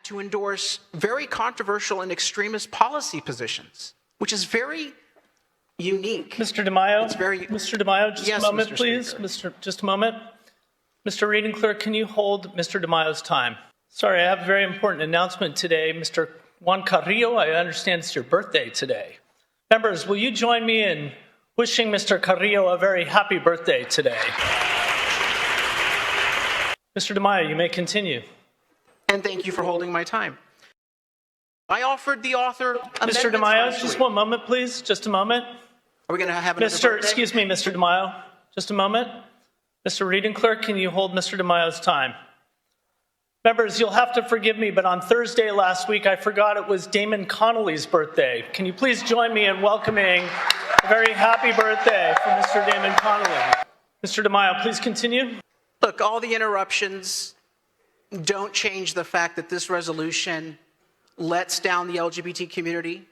to endorse very controversial and extremist policy positions, which is very unique. Mr. DeMaio, It's very, Mr. DeMaio, just yes, a moment, Mr. please. Speaker. Just a moment. Mr. Reading Clerk, can you hold Mr. DeMaio's time? Sorry, I have a very important announcement today. Mr. Juan Carrillo, I understand it's your birthday today. Members, will you join me in wishing Mr. Carrillo a very happy birthday today? Mr. DeMaio, you may continue. And thank you for holding my time. I offered the author Mr. DeMaio, just one moment, please. Just a moment. Are we going to have another birthday? Excuse me, Mr. DeMaio. Just a moment. Mr. Reading Clerk, can you hold Mr. DeMaio's time? Members, you'll have to forgive me, but on Thursday last week, I forgot it was Damon Connolly's birthday. Can you please join me in welcoming a very happy birthday for Mr. Damon Connolly? Mr. DeMaio, please continue. Look, all the interruptions don't change the fact that this resolution lets down the LGBT community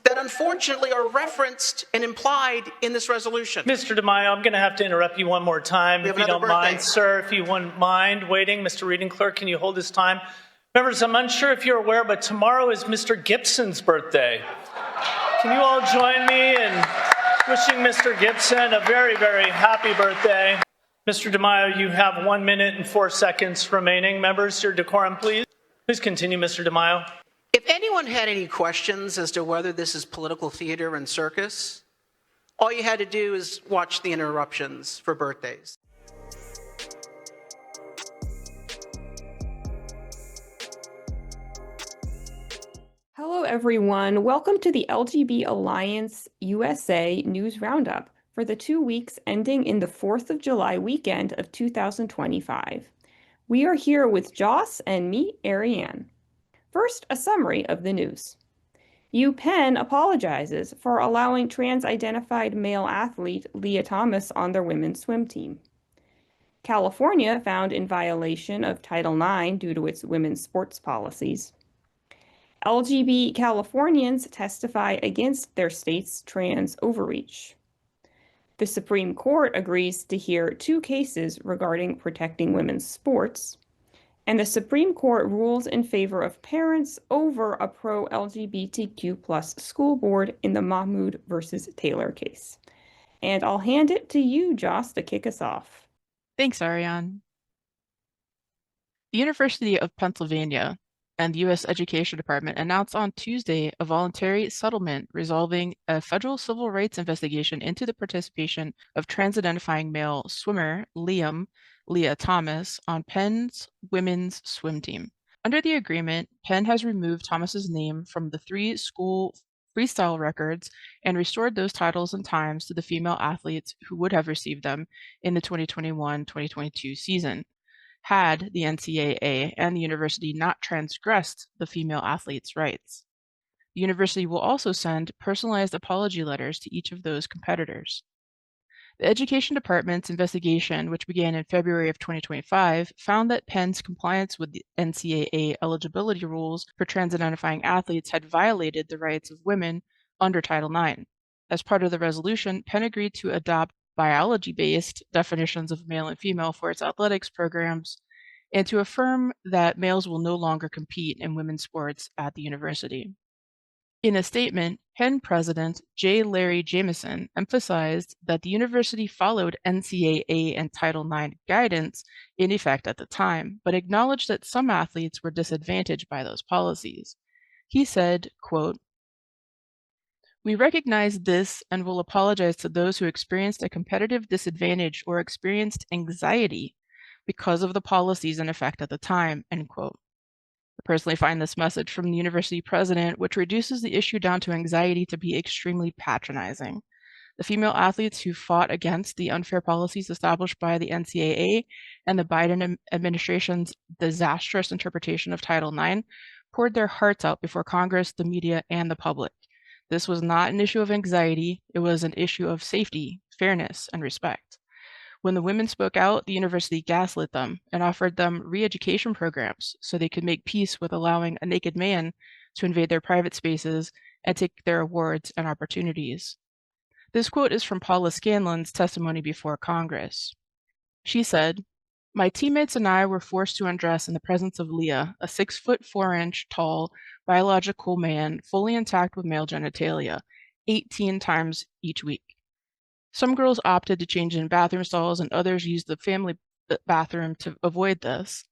that unfortunately are referenced and implied in this resolution. Mr. DeMaio, I'm going to have to interrupt you one more time, if you don't mind, sir. If you wouldn't mind waiting, Mr. Reading Clerk, can you hold his time? Members, I'm unsure if you're aware, but tomorrow is Mr. Gibson's birthday. Can you all join me in wishing Mr. Gibson a very, very happy birthday? Mr. DeMaio, you have 1 minute and 4 seconds remaining. Members, your decorum, please. Please continue, Mr. DeMaio. If anyone had any questions as to whether this is political theater and circus, all you had to do is watch the interruptions for birthdays. Hello, everyone. Welcome to the LGB Alliance USA News Roundup for the 2 weeks ending in the 4th of July weekend of 2025. We are here with Jos and Arianne. First, a summary of the news. UPenn apologizes for allowing trans-identified male athlete Lia Thomas on their women's swim team. California found in violation of Title IX due to its women's sports policies. LGB Californians testify against their state's trans overreach. The Supreme Court agrees to hear 2 cases regarding protecting women's sports. And the Supreme Court rules in favor of parents over a pro-LGBTQ+ school board in the Mahmoud versus Taylor case. And I'll hand it to you, Jos, to kick us off. Thanks, Arianne. The University of Pennsylvania and the U.S. Education Department announced on Tuesday a voluntary settlement resolving a federal civil rights investigation into the participation of trans-identifying male swimmer Lia Thomas on Penn's women's swim team. Under the agreement, Penn has removed Thomas's name from the 3 school freestyle records and restored those titles and times to the female athletes who would have received them in the 2021-2022 season, had the NCAA and the university not transgressed the female athletes' rights. The university will also send personalized apology letters to each of those competitors. The Education Department's investigation, which began in February of 2025, found that Penn's compliance with the NCAA eligibility rules for trans-identifying athletes had violated the rights of women under Title IX. As part of the resolution, Penn agreed to adopt biology-based definitions of male and female for its athletics programs and to affirm that males will no longer compete in women's sports at the university. In a statement, Penn President J. Larry Jamieson emphasized that the university followed NCAA and Title IX guidance in effect at the time, but acknowledged that some athletes were disadvantaged by those policies. He said, quote, "We recognize this and will apologize to those who experienced a competitive disadvantage or experienced anxiety because of the policies in effect at the time," end quote. I personally find this message from the university president, which reduces the issue down to anxiety, to be extremely patronizing. The female athletes who fought against the unfair policies established by the NCAA and the Biden administration's disastrous interpretation of Title IX poured their hearts out before Congress, the media, and the public. This was not an issue of anxiety, it was an issue of safety, fairness, and respect. When the women spoke out, the university gaslit them and offered them re-education programs so they could make peace with allowing a naked man to invade their private spaces and take their awards and opportunities. This quote is from Paula Scanlon's testimony before Congress. She said, My teammates and I were forced to undress in the presence of Leah, a 6'4" tall biological man, fully intact with male genitalia, 18 times each week. Some girls opted to change in bathroom stalls, and others used the family bathroom to avoid this.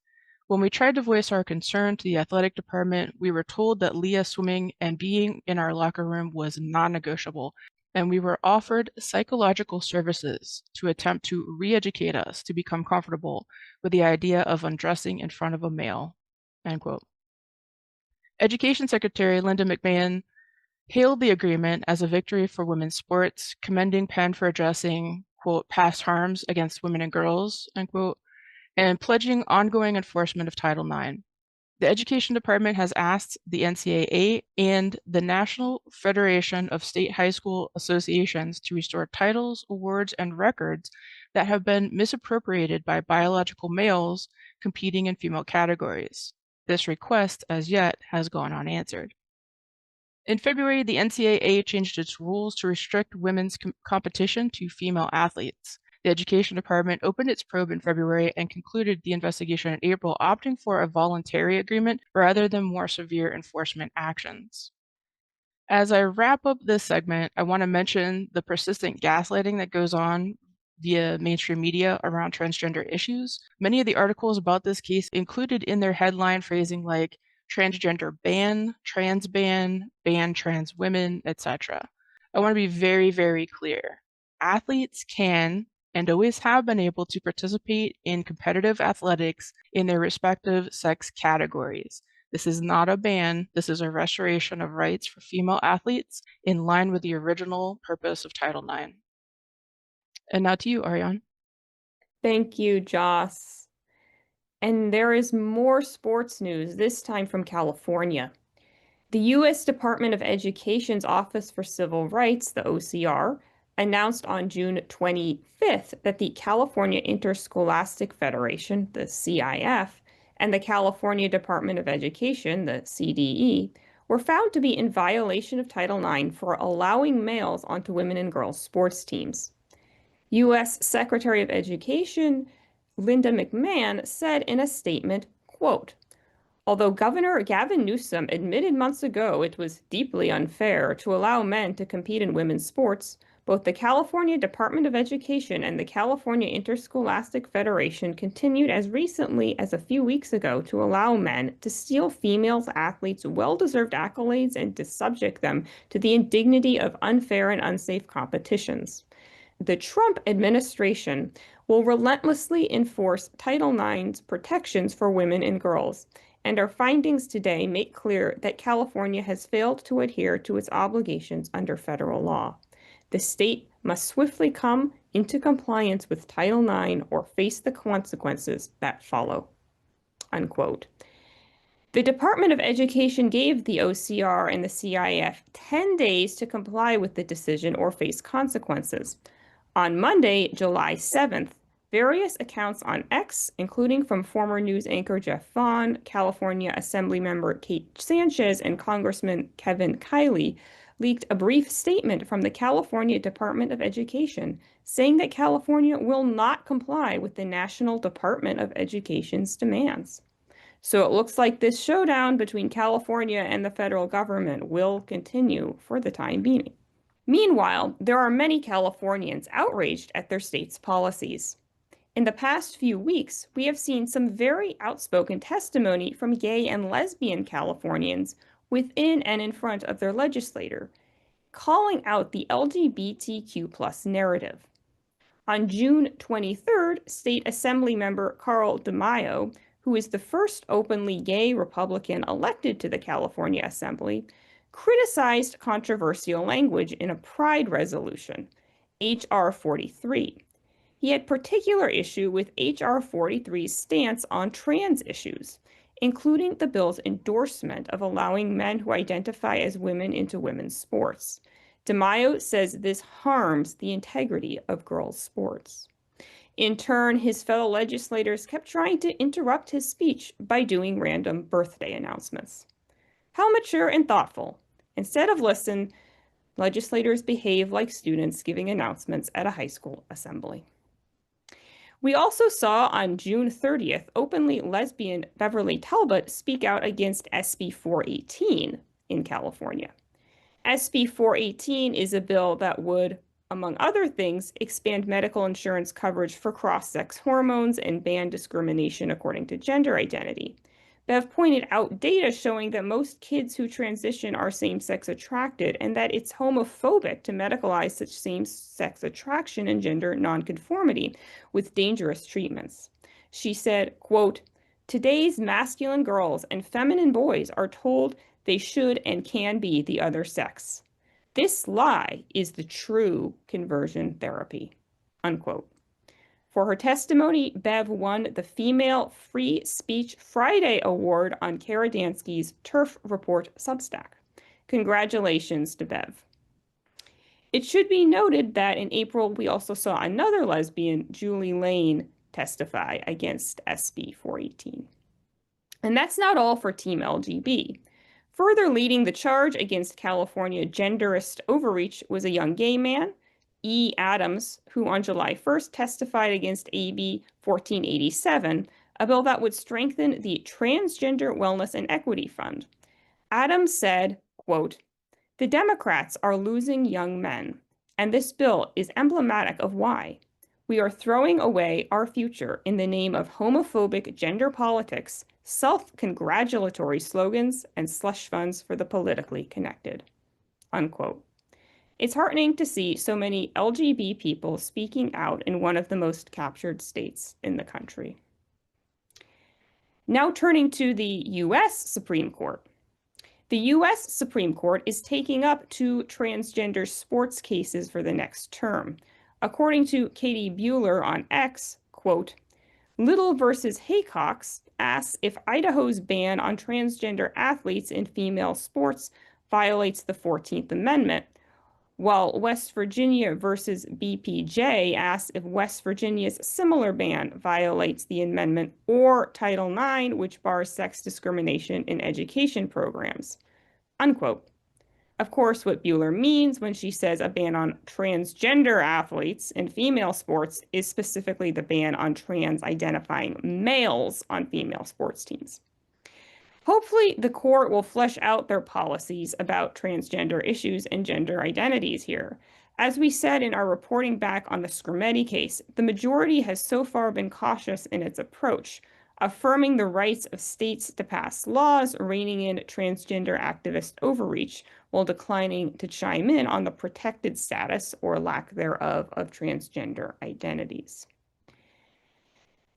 When we tried to voice our concern to the athletic department, we were told that Leah swimming and being in our locker room was non-negotiable, and we were offered psychological services to attempt to re-educate us to become comfortable with the idea of undressing in front of a male. End quote. Education Secretary Linda McMahon hailed the agreement as a victory for women's sports, commending Penn for addressing, quote, past harms against women and girls, end quote, and pledging ongoing enforcement of Title IX. The Education Department has asked the NCAA and the National Federation of State High School Associations to restore titles, awards, and records that have been misappropriated by biological males competing in female categories. This request, as yet, has gone unanswered. In February, the NCAA changed its rules to restrict women's competition to female athletes. The Education Department opened its probe in February and concluded the investigation in April, opting for a voluntary agreement rather than more severe enforcement actions. As I wrap up this segment, I want to mention the persistent gaslighting that goes on via mainstream media around transgender issues. Many of the articles about this case included in their headline phrasing like transgender ban, ban trans women, etc. I want to be very, very clear. Athletes can and always have been able to participate in competitive athletics in their respective sex categories. This is not a ban, this is a restoration of rights for female athletes in line with the original purpose of Title IX. And now to you, Arianne. Thank you, Jos. And there is more sports news, this time from California. The U.S. Department of Education's Office for Civil Rights, the OCR, announced on June 25th that the California Interscholastic Federation, the CIF, and the California Department of Education, the CDE, were found to be in violation of Title IX for allowing males onto women and girls sports teams. U.S. Secretary of Education Linda McMahon said in a statement, quote, although Governor Gavin Newsom admitted months ago it was deeply unfair to allow men to compete in women's sports, both the California Department of Education and the California Interscholastic Federation continued as recently as a few weeks ago to allow men to steal female athletes' well-deserved accolades and to subject them to the indignity of unfair and unsafe competitions. The Trump administration will relentlessly enforce Title IX's protections for women and girls, and our findings today make clear that California has failed to adhere to its obligations under federal law. The state must swiftly come into compliance with Title IX or face the consequences that follow. Unquote. The Department of Education gave the OCR and the CIF 10 days to comply with the decision or face consequences. On Monday, July 7th, various accounts on X, including from former news anchor Jeff Vaughn, California Assemblymember Kate Sanchez, and Congressman Kevin Kiley, leaked a brief statement from the California Department of Education saying that California will not comply with the National Department of Education's demands. So it looks like this showdown between California and the federal government will continue for the time being. Meanwhile, there are many Californians outraged at their state's policies. In the past few weeks, we have seen some very outspoken testimony from gay and lesbian Californians within and in front of their legislator, calling out the LGBTQ+ narrative. On June 23rd, State Assembly member Carl DeMaio, who is the first openly gay Republican elected to the California Assembly, criticized controversial language in a Pride resolution, H.R. 43. He had particular issue with H.R. 43's stance on trans issues, including the bill's endorsement of allowing men who identify as women into women's sports. DeMaio says this harms the integrity of girls' sports. In turn, his fellow legislators kept trying to interrupt his speech by doing random birthday announcements. How mature and thoughtful. Instead of listen, legislators behave like students giving announcements at a high school assembly. We also saw on June 30th openly lesbian Beverly Talbot speak out against SB 418 in California. SB 418 is a bill that would, among other things, expand medical insurance coverage for cross-sex hormones and ban discrimination according to gender identity. Bev pointed out data showing that most kids who transition are same-sex attracted and that it's homophobic to medicalize such same-sex attraction and gender nonconformity with dangerous treatments. She said, quote, "Today's masculine girls and feminine boys are told they should and can be the other sex. This lie is the true conversion therapy," unquote. For her testimony, Bev won the Female Free Speech Friday Award on Kara Dansky's Turf Report Substack. Congratulations to Bev. It should be noted that in April, we also saw another lesbian, Julie Lane, testify against SB 418. And that's not all for Team LGB. Further leading the charge against California genderist overreach was a young gay man, E. Adams, who on July 1st testified against AB 1487, a bill that would strengthen the Transgender Wellness and Equity Fund. Adams said, quote, "The Democrats are losing young men, and this bill is emblematic of why. We are throwing away our future in the name of homophobic gender politics, self-congratulatory slogans, and slush funds for the politically connected," unquote. It's heartening to see so many LGB people speaking out in one of the most captured states in the country. Now turning to the U.S. Supreme Court. The U.S. Supreme Court is taking up 2 transgender sports cases for the next term. According to Katie Bueller on X, quote, "Little versus Haycox asks if Idaho's ban on transgender athletes in female sports violates the 14th Amendment, while West Virginia versus BPJ asks if West Virginia's similar ban violates the amendment or Title IX, which bars sex discrimination in education programs," unquote. Of course, what Bueller means when she says a ban on transgender athletes in female sports is specifically the ban on trans-identifying males on female sports teams. Hopefully, the court will flesh out their policies about transgender issues and gender identities here. As we said in our reporting back on the Scrimetti case, the majority has so far been cautious in its approach, affirming the rights of states to pass laws reining in transgender activist overreach, while declining to chime in on the protected status or lack thereof of transgender identities.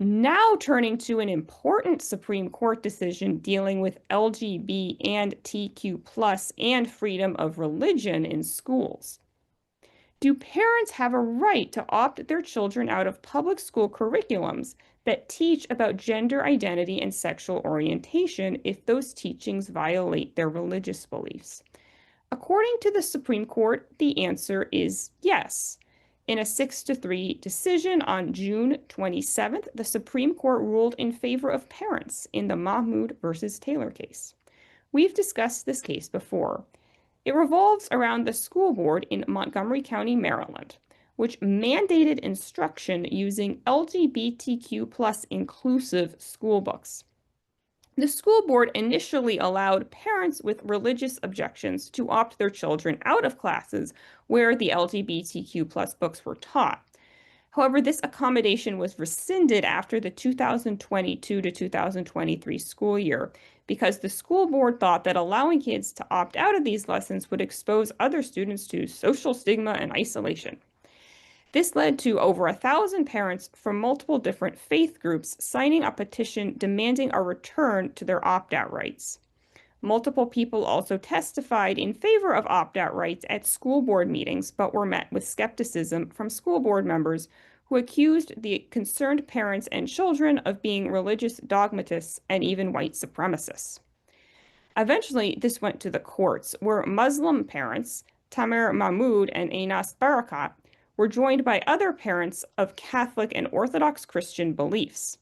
Now turning to an important Supreme Court decision dealing with LGB and TQ+ and freedom of religion in schools. Do parents have a right to opt their children out of public school curriculums that teach about gender identity and sexual orientation if those teachings violate their religious beliefs? According to the Supreme Court, the answer is yes. In a 6-3 decision on June 27th, the Supreme Court ruled in favor of parents in the Mahmoud v. Taylor case. We've discussed this case before. It revolves around the school board in Montgomery County, Maryland, which mandated instruction using LGBTQ+ inclusive school books. The school board initially allowed parents with religious objections to opt their children out of classes where the LGBTQ+ books were taught. However, this accommodation was rescinded after the 2022 to 2023 school year because the school board thought that allowing kids to opt out of these lessons would expose other students to social stigma and isolation. This led to over 1,000 parents from multiple different faith groups signing a petition demanding a return to their opt-out rights. Multiple people also testified in favor of opt-out rights at school board meetings, but were met with skepticism from school board members who accused the concerned parents and children of being religious dogmatists and even white supremacists. Eventually, this went to the courts, where Muslim parents, Tamer Mahmoud and Anas Barakat, were joined by other parents of Catholic and Orthodox Christian beliefs.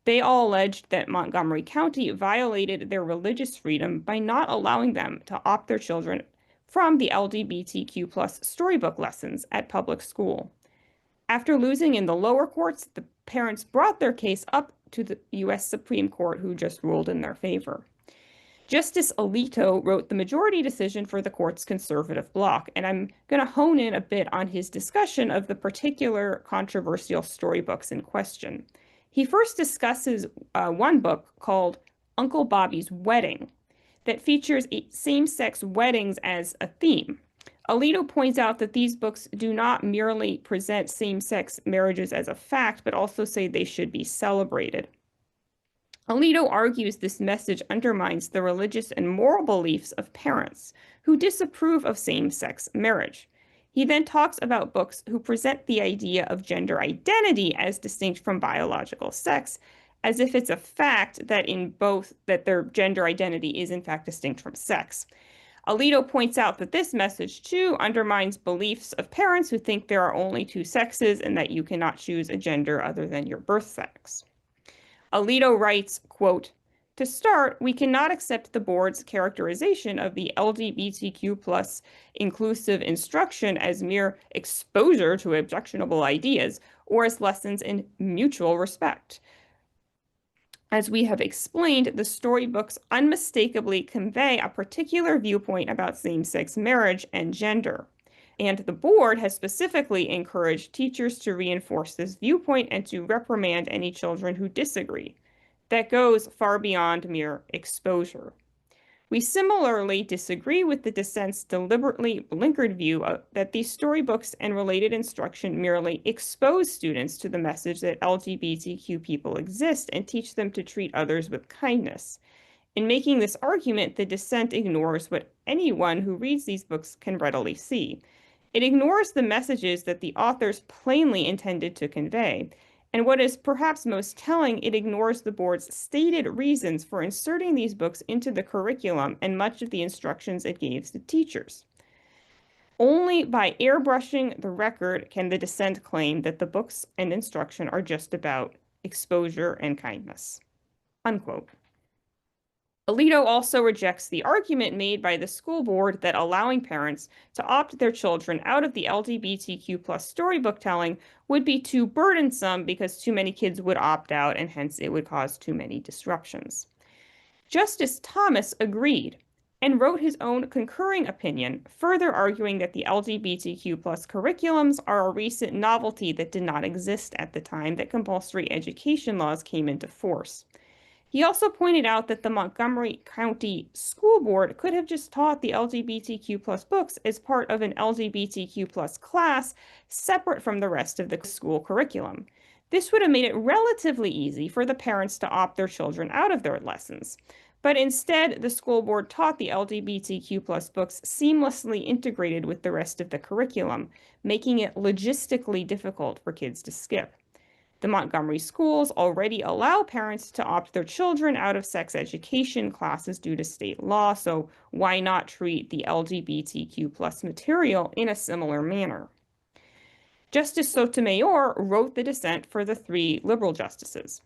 They all alleged that Montgomery County violated their religious freedom by not allowing them to opt their children from the LGBTQ+ storybook lessons at public school. After losing in the lower courts, the parents brought their case up to the U.S. Supreme Court, who just ruled in their favor. Justice Alito wrote the majority decision for the court's conservative bloc, and I'm going to hone in a bit on his discussion of the particular controversial storybooks in question. He first discusses one book called Uncle Bobby's Wedding that features same-sex weddings as a theme. Alito points out that these books do not merely present same-sex marriages as a fact, but also say they should be celebrated. Alito argues this message undermines the religious and moral beliefs of parents who disapprove of same-sex marriage. He then talks about books who present the idea of gender identity as distinct from biological sex, as if it's a fact that that their gender identity is in fact distinct from sex. Alito points out that this message, too, undermines beliefs of parents who think there are only two sexes and that you cannot choose a gender other than your birth sex. Alito writes, quote, "To start, we cannot accept the board's characterization of the LGBTQ plus inclusive instruction as mere exposure to objectionable ideas or as lessons in mutual respect. As we have explained, the storybooks unmistakably convey a particular viewpoint about same-sex marriage and gender. And the board has specifically encouraged teachers to reinforce this viewpoint and to reprimand any children who disagree. That goes far beyond mere exposure. We similarly disagree with the dissent's deliberately blinkered view that these storybooks and related instruction merely expose students to the message that LGBTQ people exist and teach them to treat others with kindness. In making this argument, the dissent ignores what anyone who reads these books can readily see. It ignores the messages that the authors plainly intended to convey. And what is perhaps most telling, it ignores the board's stated reasons for inserting these books into the curriculum and much of the instructions it gave to teachers. Only by airbrushing the record can the dissent claim that the books and instruction are just about exposure and kindness." Unquote. Alito also rejects the argument made by the school board that allowing parents to opt their children out of the LGBTQ plus storybook telling would be too burdensome because too many kids would opt out and hence it would cause too many disruptions. Justice Thomas agreed and wrote his own concurring opinion, further arguing that the LGBTQ plus curriculums are a recent novelty that did not exist at the time that compulsory education laws came into force. He also pointed out that the Montgomery County School Board could have just taught the LGBTQ plus books as part of an LGBTQ plus class separate from the rest of the school curriculum. This would have made it relatively easy for the parents to opt their children out of their lessons. But instead, the school board taught the LGBTQ plus books seamlessly integrated with the rest of the curriculum, making it logistically difficult for kids to skip. The Montgomery schools already allow parents to opt their children out of sex education classes due to state law, so why not treat the LGBTQ plus material in a similar manner? Justice Sotomayor wrote the dissent for the 3 liberal justices.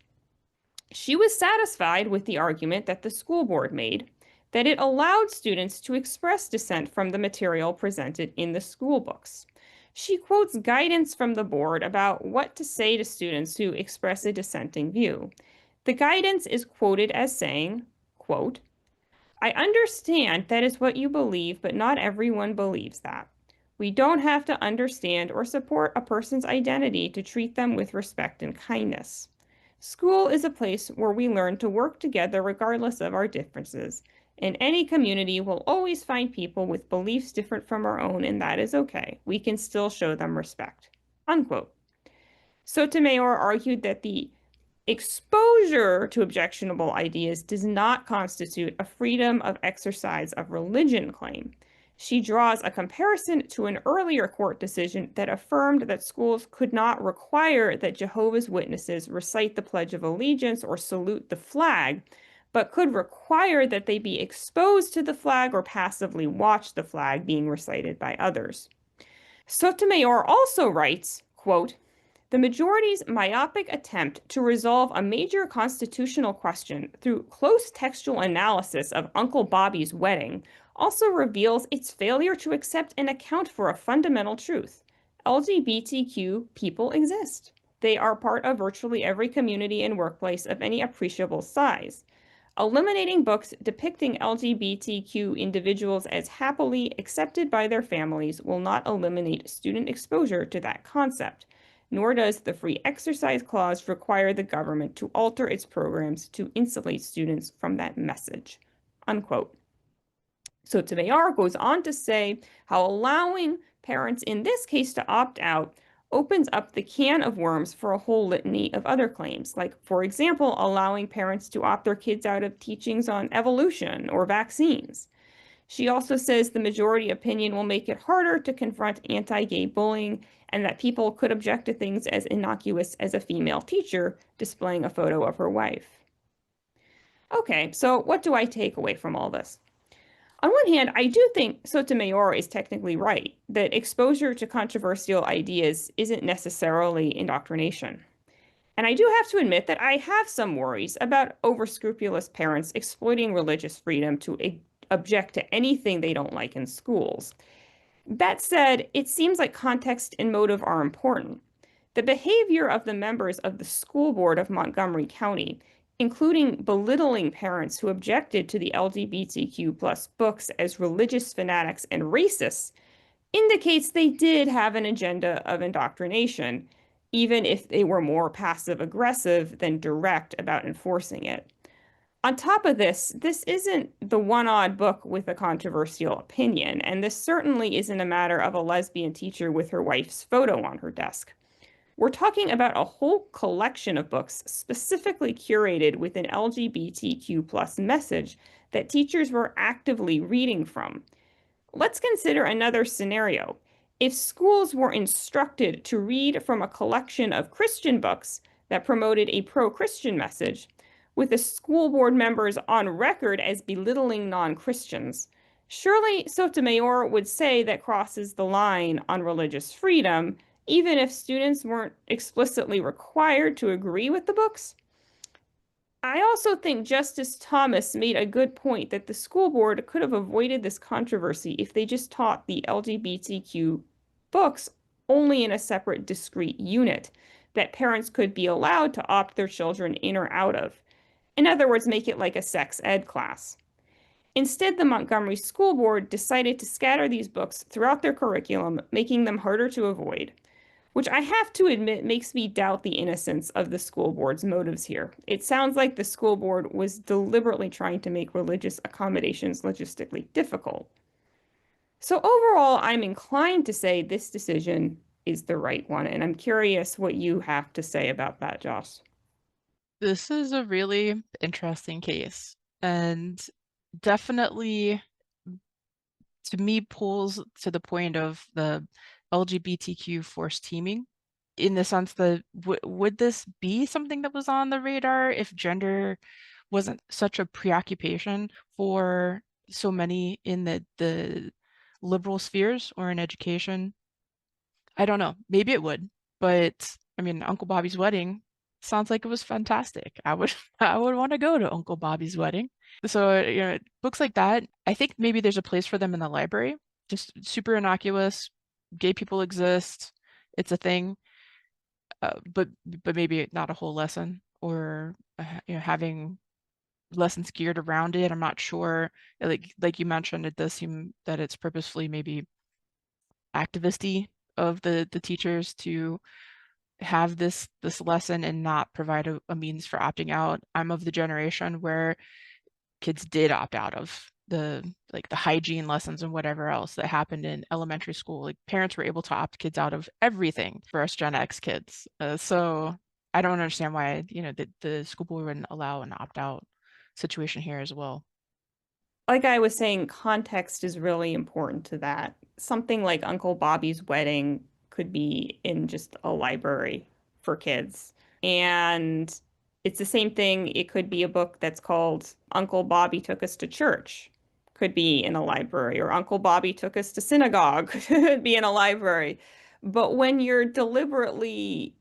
She was satisfied with the argument that the school board made, that it allowed students to express dissent from the material presented in the school books. She quotes guidance from the board about what to say to students who express a dissenting view. The guidance is quoted as saying, quote, "I understand that is what you believe, but not everyone believes that. We don't have to understand or support a person's identity to treat them with respect and kindness. School is a place where we learn to work together regardless of our differences. In any community, we'll always find people with beliefs different from our own, and that is okay. We can still show them respect." Unquote. Sotomayor argued that the exposure to objectionable ideas does not constitute a freedom of exercise of religion claim. She draws a comparison to an earlier court decision that affirmed that schools could not require that Jehovah's Witnesses recite the Pledge of Allegiance or salute the flag, but could require that they be exposed to the flag or passively watch the flag being recited by others. Sotomayor also writes, quote, "The majority's myopic attempt to resolve a major constitutional question through close textual analysis of Uncle Bobby's Wedding also reveals its failure to accept and account for a fundamental truth. LGBTQ people exist. They are part of virtually every community and workplace of any appreciable size. Eliminating books depicting LGBTQ individuals as happily accepted by their families will not eliminate student exposure to that concept, nor does the Free Exercise Clause require the government to alter its programs to insulate students from that message. Unquote. Sotomayor goes on to say how allowing parents in this case to opt out opens up the can of worms for a whole litany of other claims, like, for example, allowing parents to opt their kids out of teachings on evolution or vaccines. She also says the majority opinion will make it harder to confront anti-gay bullying and that people could object to things as innocuous as a female teacher displaying a photo of her wife. Okay, so what do I take away from all this? On one hand, I do think Sotomayor is technically right, that exposure to controversial ideas isn't necessarily indoctrination. And I do have to admit that I have some worries about overscrupulous parents exploiting religious freedom to object to anything they don't like in schools. That said, it seems like context and motive are important. The behavior of the members of the school board of Montgomery County, including belittling parents who objected to the LGBTQ plus books as religious fanatics and racists, indicates they did have an agenda of indoctrination, even if they were more passive-aggressive than direct about enforcing it. On top of this, this isn't the one odd book with a controversial opinion, and this certainly isn't a matter of a lesbian teacher with her wife's photo on her desk. We're talking about a whole collection of books specifically curated with an LGBTQ plus message that teachers were actively reading from. Let's consider another scenario. If schools were instructed to read from a collection of Christian books that promoted a pro-Christian message, with the school board members on record as belittling non-Christians, surely Sotomayor would say that crosses the line on religious freedom, even if students weren't explicitly required to agree with the books. I also think Justice Thomas made a good point that the school board could have avoided this controversy if they just taught the LGBTQ books only in a separate discrete unit that parents could be allowed to opt their children in or out of. In other words, make it like a sex ed class. Instead, the Montgomery School Board decided to scatter these books throughout their curriculum, making them harder to avoid, which I have to admit makes me doubt the innocence of the school board's motives here. It sounds like the school board was deliberately trying to make religious accommodations logistically difficult. So overall, I'm inclined to say this decision is the right one, and I'm curious what you have to say about that, Josh. This is a really interesting case, and definitely, to me, pulls to the point of the LGBTQ forced teaming, in the sense that would this be something that was on the radar if gender wasn't such a preoccupation for so many in the liberal spheres or in education? I don't know. Maybe it would, but I mean, Uncle Bobby's wedding sounds like it was fantastic. I would I would want to go to Uncle Bobby's wedding. So, books like that, I think maybe there's a place for them in the library. Just super innocuous. Gay people exist. It's a thing. But maybe not a whole lesson, or having lessons geared around it. I'm not sure. Like you mentioned, it does seem that it's purposefully maybe activisty of the teachers to have this lesson and not provide a means for opting out. I'm of the generation where kids did opt out of the hygiene lessons and whatever else that happened in elementary school. Like, parents were able to opt kids out of everything for us Gen X kids. So I don't understand why the school board wouldn't allow an opt out situation here as well. Like I was saying, context is really important to that. Something like Uncle Bobby's wedding could be in just a library for kids. And it's the same thing. It could be a book that's called Uncle Bobby Took Us to Church, could be in a library, or Uncle Bobby Took Us to Synagogue, could be in a library. But when you're deliberately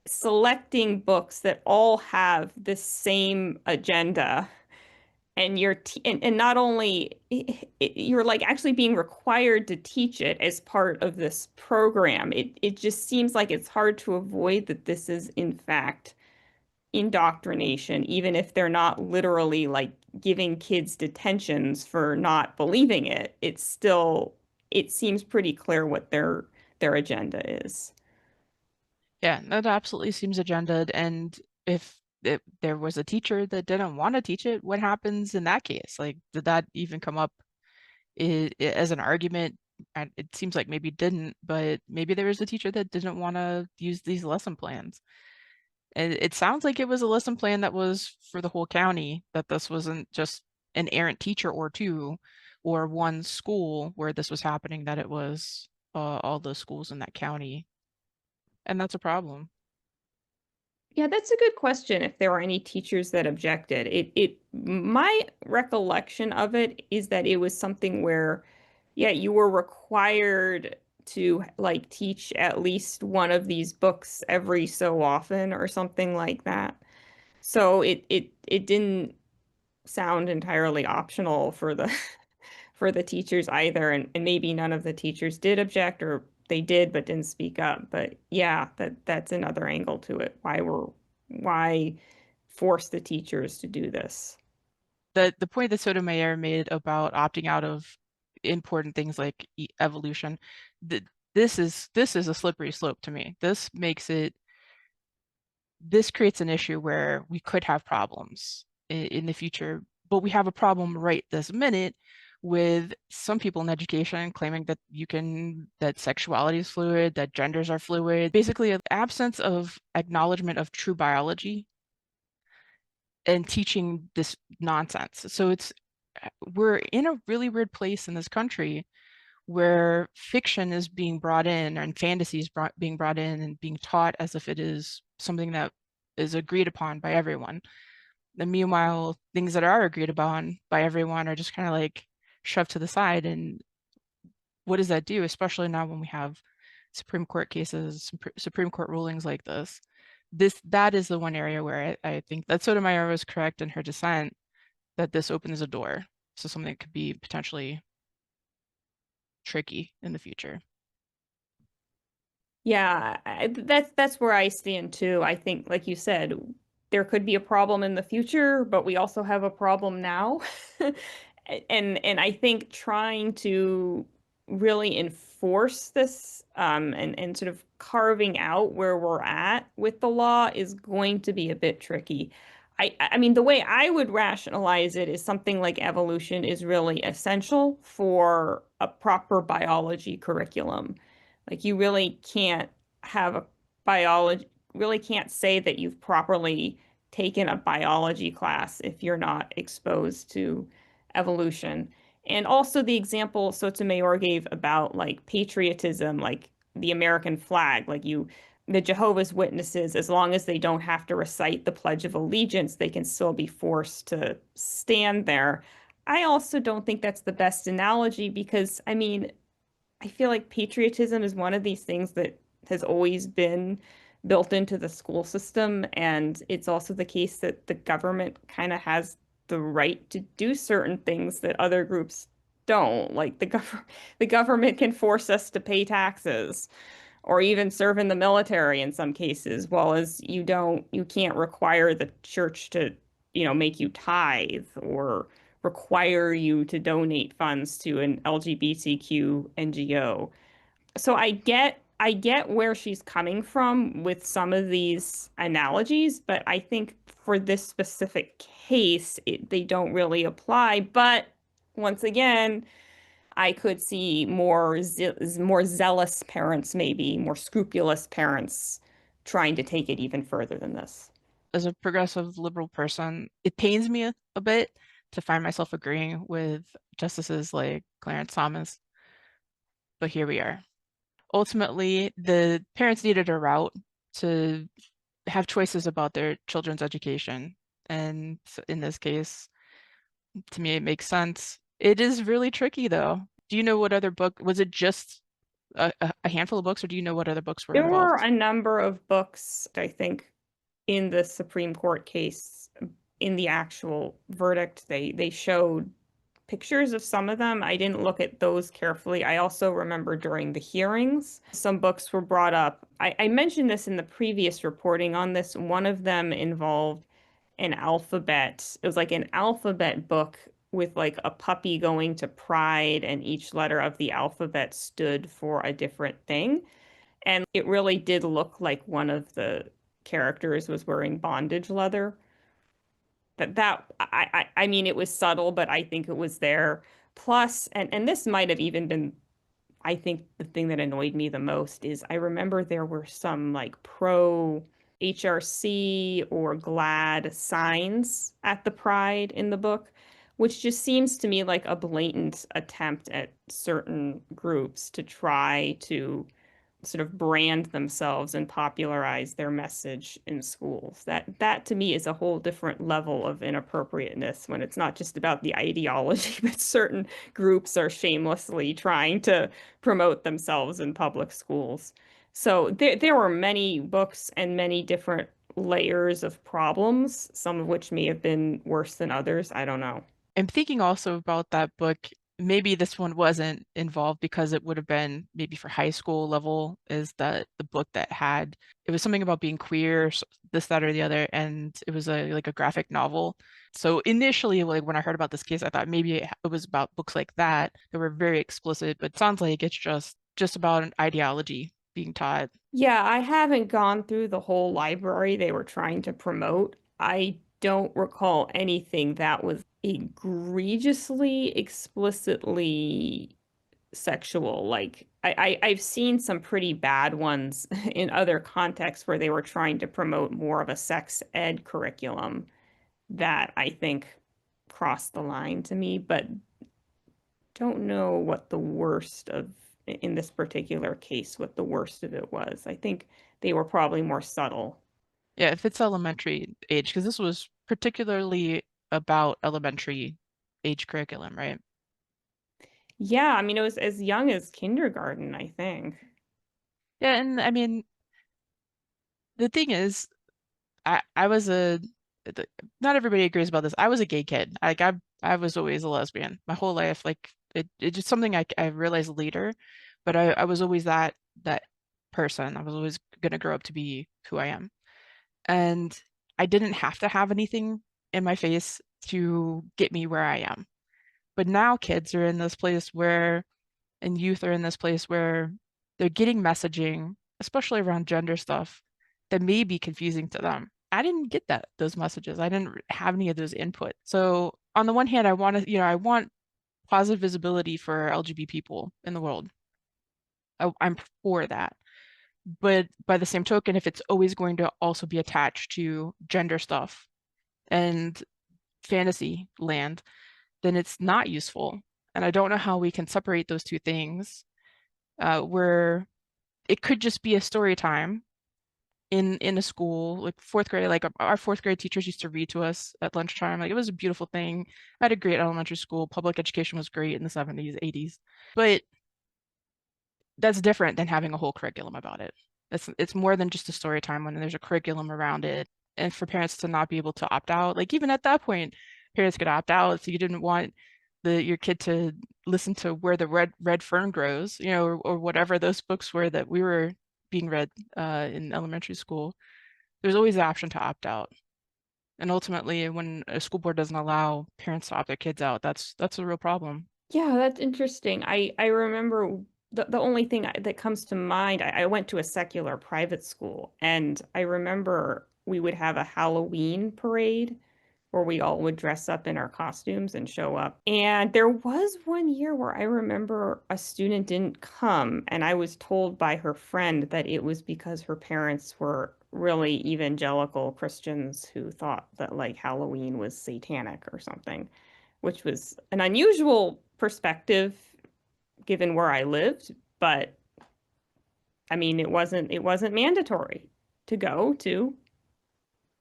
selecting books that all have the same agenda, and and not only you're like actually being required to teach it as part of this program. It just seems like it's hard to avoid that this is in fact indoctrination, even if they're not literally like giving kids detentions for not believing it. It's still, it seems pretty clear what their agenda is. Yeah, that absolutely seems agendaed. And if there was a teacher that didn't want to teach it, what happens in that case? Like, did that even come up as an argument? And it seems like maybe it didn't, but maybe there was a teacher that didn't want to use these lesson plans. And it sounds like it was a lesson plan that was for the whole county, that this wasn't just an errant teacher or two or one school where this was happening, that it was all the schools in that county. And that's a problem. Yeah, that's a good question if there were any teachers that objected. My recollection of it is that it was something where, yeah, you were required to like teach at least one of these books every so often or something like that. So it didn't sound entirely optional for the for the teachers either, and maybe none of the teachers did object, or they did but didn't speak up. But yeah, that's another angle to it. Why force the teachers to do this? The point that Sotomayor made about opting out of important things like evolution, th this is a slippery slope to me. This creates an issue where we could have problems in the future, but we have a problem right this minute with some people in education claiming that sexuality is fluid, that genders are fluid, basically an absence of acknowledgement of true biology and teaching this nonsense. So we're in a really weird place in this country where fiction is being brought in and fantasy is being brought in and being taught as if it is something that is agreed upon by everyone. And meanwhile, things that are agreed upon by everyone are just kind of like shoved to the side. And what does that do, especially now when we have Supreme Court cases, Supreme Court rulings like this? That is the one area where I think that Sotomayor was correct in her dissent, that this opens a door to something that could be potentially tricky in the future. Yeah, that's where I stand too. I think, like you said, there could be a problem in the future, but we also have a problem now. And I think trying to really enforce this and sort of carving out where we're at with the law is going to be a bit tricky. I mean, the way I would rationalize it is something like evolution is really essential for a proper biology curriculum. Like you really can't have a biology, really can't say that you've properly taken a biology class if you're not exposed to evolution. And also the example Sotomayor gave about like patriotism, like the American flag, the Jehovah's Witnesses, as long as they don't have to recite the Pledge of Allegiance, they can still be forced to stand there. I also don't think that's the best analogy because, I mean, I feel like patriotism is one of these things that has always been built into the school system. And it's also the case that the government kind of has the right to do certain things that other groups don't. Like the government can force us to pay taxes or even serve in the military in some cases, while as you can't require the church to, make you tithe or require you to donate funds to an LGBTQ NGO. So I get where she's coming from with some of these analogies, but I think for this specific case, they don't really apply. But once again, I could see more zealous parents, maybe more scrupulous parents trying to take it even further than this. As a progressive liberal person, it pains me a bit to find myself agreeing with justices like Clarence Thomas, but here we are. Ultimately, the parents needed a route to have choices about their children's education. And in this case, to me, it makes sense. It is really tricky, though. Do you know what other book, was it just a handful of books, or do you know what other books were There were involved? a number of books, I think, in the Supreme Court case in the actual verdict, they showed pictures of some of them. I didn't look at those carefully. I also remember during the hearings, some books were brought up. I mentioned this in the previous reporting on this. One of them involved an alphabet. It was like an alphabet book with like a puppy going to pride, and each letter of the alphabet stood for a different thing. And it really did look like one of the characters was wearing bondage leather. I mean, it was subtle, but I think it was there. Plus, and this might have even been, I think the thing that annoyed me the most is I remember there were some like pro HRC or GLAD signs at the Pride in the book, which just seems to me like a blatant attempt at certain groups to try to sort of brand themselves and popularize their message in schools. That to me is a whole different level of inappropriateness when it's not just about the ideology, but certain groups are shamelessly trying to promote themselves in public schools. So there were many books and many different layers of problems, some of which may have been worse than others. I don't know. I'm thinking also about that book. Maybe this one wasn't involved because it would have been maybe for high school level is the book that had it was something about being queer, this, that, or the other, and it was like a graphic novel. So initially, like when I heard about this case, I thought maybe it was about books like that that were very explicit, but it sounds like it's just about an ideology being taught. Yeah, I haven't gone through the whole library they were trying to promote. I don't recall anything that was egregiously, explicitly sexual. Like I've seen some pretty bad ones in other contexts where they were trying to promote more of a sex ed curriculum that I think crossed the line to me, but don't know what the worst of in this particular case, what the worst of it was. I think they were probably more subtle. Yeah, if it's elementary age, because this was particularly about elementary age curriculum, right? Yeah, I mean, it was as young as kindergarten, I think. Yeah, and I mean, the thing is, I was not everybody agrees about this. I was a gay kid. Like I was always a lesbian my whole life. Like it's just something I realized later, but I was always that person. I was always gonna grow up to be who I am. And I didn't have to have anything in my face to get me where I am. But now kids are in this place where, and youth are in this place where they're getting messaging, especially around gender stuff, that may be confusing to them. I didn't get those messages. I didn't have any of those input. So on the one hand, I want positive visibility for LGBT people in the world. I'm for that. But by the same token, if it's always going to also be attached to gender stuff and fantasy land, then it's not useful. And I don't know how we can separate those two things, where it could just be a story time in a school, like fourth grade, like our fourth grade teachers used to read to us at lunchtime. Like it was a beautiful thing. I had a great elementary school. Public education was great in the 70s, 80s. But that's different than having a whole curriculum about it. It's more than just a story time when there's a curriculum around it. And for parents to not be able to opt out, like even at that point, parents could opt out if you didn't want your kid to listen to Where the Red Fern Grows, or whatever those books were that we were being read in elementary school. There's always the option to opt out. And ultimately, when a school board doesn't allow parents to opt their kids out, that's a real problem. Yeah, that's interesting. I remember the only thing that comes to mind, I went to a secular private school, and I remember we would have a Halloween parade where we all would dress up in our costumes and show up. And there was one year where I remember a student didn't come, and I was told by her friend that it was because her parents were really evangelical Christians who thought that like Halloween was satanic or something, which was an unusual perspective given where I lived, but I mean it wasn't mandatory to go to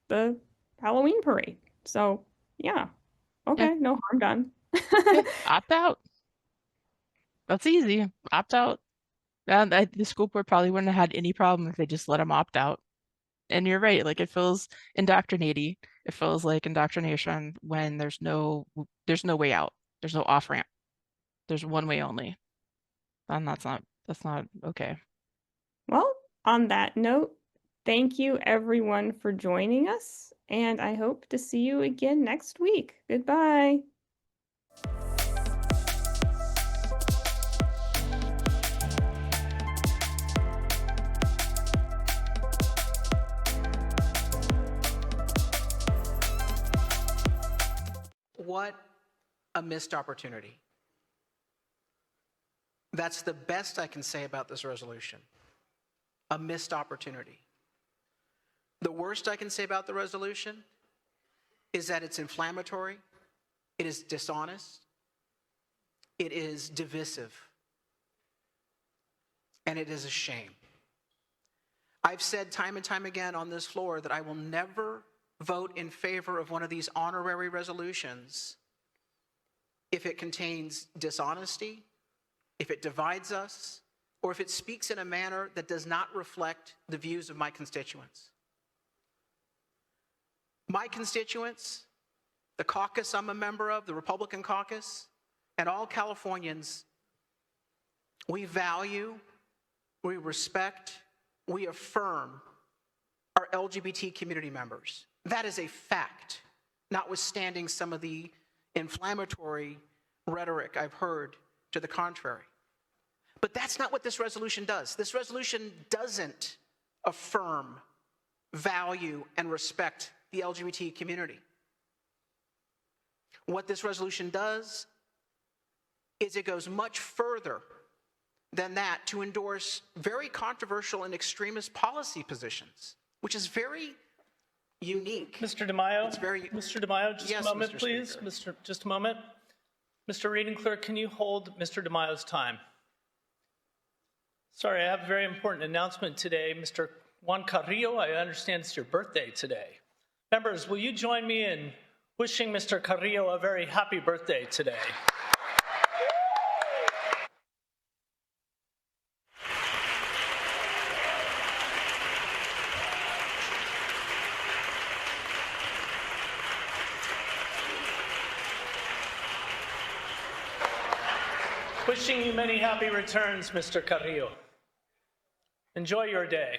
the Halloween parade. So, yeah. Yeah, Okay, no harm done. yeah, opt out. That's easy. Opt out. And the school board probably wouldn't have had any problem if they just let them opt out. And you're right, like it feels indoctrinating. It feels like indoctrination when there's no way out. There's no off ramp. There's one way only. And that's not okay. Well, on that note, thank you everyone for joining us, and I hope to see you again next week. Goodbye. What a missed opportunity. That's the best I can say about this resolution. A missed opportunity. The worst I can say about the resolution is that it's inflammatory, it is dishonest, it is divisive, and it is a shame. I've said time and time again on this floor that I will never vote in favor of one of these honorary resolutions if it contains dishonesty, if it divides us, or if it speaks in a manner that does not reflect the views of my constituents. My constituents, the caucus I'm a member of, the Republican caucus, and all Californians, we value, we respect, we affirm our LGBT community members. That is a fact, notwithstanding some of the inflammatory rhetoric I've heard to the contrary. But that's not what this resolution does. This resolution doesn't affirm, value, and respect the LGBT community. What this resolution does is it goes much further than that to endorse very controversial and extremist policy positions, which is very unique. Mr. DeMaio, It's very... Mr. DeMaio, just Yes, a moment, Mr. please. Speaker. Just a moment. Mr. Reading Clerk, can you hold Mr. DeMaio's time? Sorry, I have a very important announcement today. Mr. Juan Carrillo, I understand it's your birthday today. Members, will you join me in wishing Mr. Carrillo a very happy birthday today? Wishing you many happy returns, Mr. Carrillo. Enjoy your day.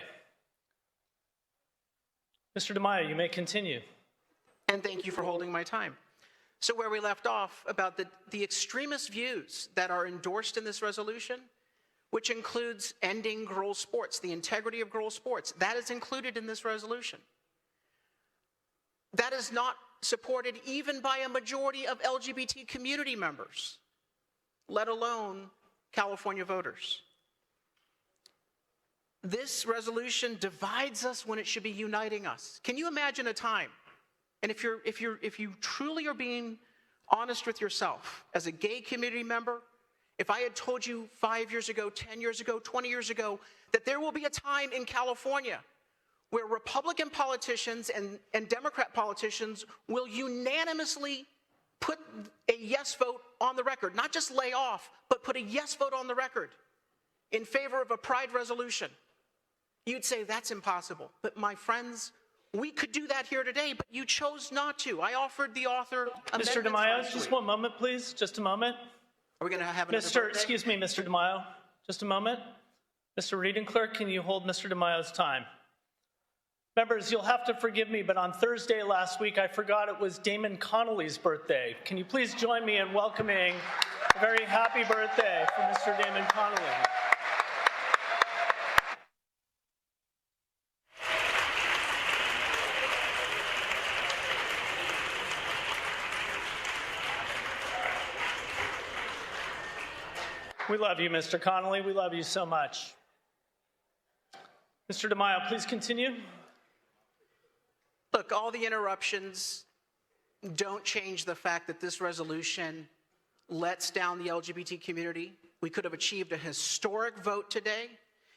Mr. DeMaio, you may continue. And thank you for holding my time. So where we left off about the extremist views that are endorsed in this resolution, which includes ending girls' sports, the integrity of girls' sports, that is included in this resolution. That is not supported even by a majority of LGBT community members, let alone California voters. This resolution divides us when it should be uniting us. Can you imagine a time, and if you truly are being honest with yourself as a gay community member, if I had told you 5 years ago, 10 years ago, 20 years ago, that there will be a time in California where Republican politicians and Democrat politicians will unanimously put a yes vote on the record, not just lay off, but put a yes vote on the record in favor of a pride resolution, you'd say that's impossible. But my friends, we could do that here today, but you chose not to. I offered the author Mr. DeMaio, just one moment, please. Just a moment. Are we going to have another birthday? Excuse me, Mr. DeMaio. Just a moment. Mr. Reading Clerk, can you hold Mr. DeMaio's time? Members, you'll have to forgive me, but on Thursday last week, I forgot it was Damon Connolly's birthday. Can you please join me in welcoming a very happy birthday for Mr. Damon Connolly? We love you, Mr. Connolly. We love you so much. Mr. DeMaio, please continue. Look, all the interruptions don't change the fact that this resolution lets down the LGBT community. We could have achieved a historic vote today.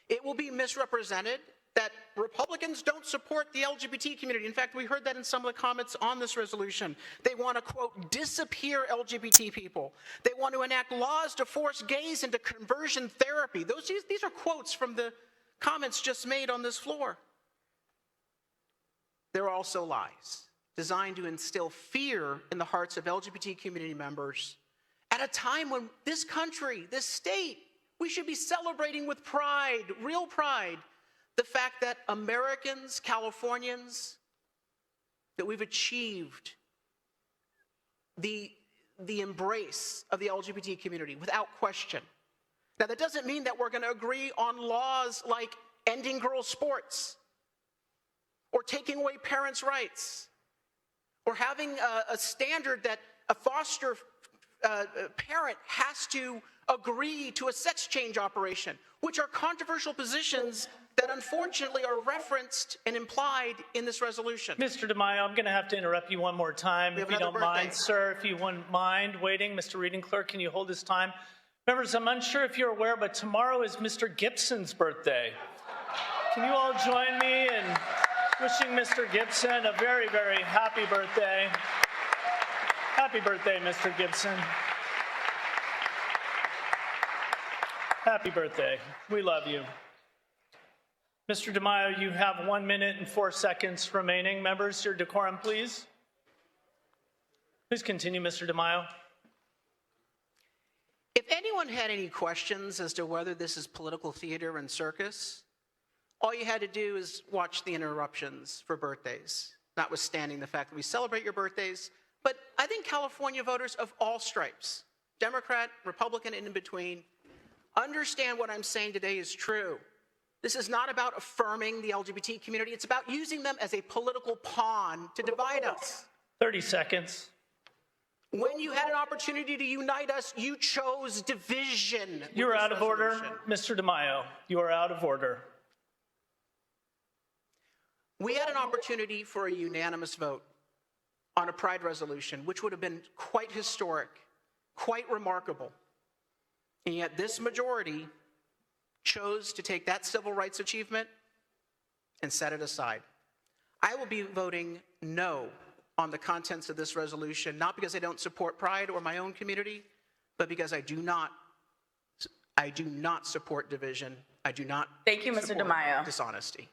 It will be misrepresented that Republicans don't support the LGBT community. In fact, we heard that in some of the comments on this resolution. They want to, quote, disappear LGBT people. They want to enact laws to force gays into conversion therapy. These are quotes from the comments just made on this floor. They're also lies. designed to instill fear in the hearts of LGBT community members at a time when this country, this state, we should be celebrating with pride, real pride, the fact that Americans, Californians, that we've achieved the embrace of the LGBT community without question. Now, that doesn't mean that we're going to agree on laws like ending girls' sports or taking away parents' rights or having a standard that a foster parent has to agree to a sex change operation, which are controversial positions that unfortunately are referenced and implied in this resolution. Mr. DeMaio, I'm going to have to interrupt you one more time. If you don't mind, sir, if you wouldn't mind waiting. Mr. Reading Clerk, can you hold this time? Members, I'm unsure if you're aware, but tomorrow is Mr. Gibson's birthday. Can you all join me in wishing Mr. Gibson a very, very happy birthday? Happy birthday, Mr. Gibson. Happy birthday. We love you. Mr. DeMaio, you have 1 minute and 4 seconds remaining. Members, your decorum, please. Please continue, Mr. DeMaio. If anyone had any questions as to whether this is political theater and circus, all you had to do is watch the interruptions for birthdays, notwithstanding the fact that we celebrate your birthdays. But I think California voters of all stripes, Democrat, Republican, and in between, understand what I'm saying today is true. This is not about affirming the LGBT community. It's about using them as a political pawn to divide us. 30 seconds. When you had an opportunity to unite us, you chose division. You're out of order, Mr. DeMaio. You are out of order. We had an opportunity for a unanimous vote on a Pride resolution, which would have been quite historic, quite remarkable. And yet this majority chose to take that civil rights achievement and set it aside. I will be voting no on the contents of this resolution, not because I don't support Pride or my own community, but because I do not support division. I do not Thank you, Mr. support DeMaio. dishonesty.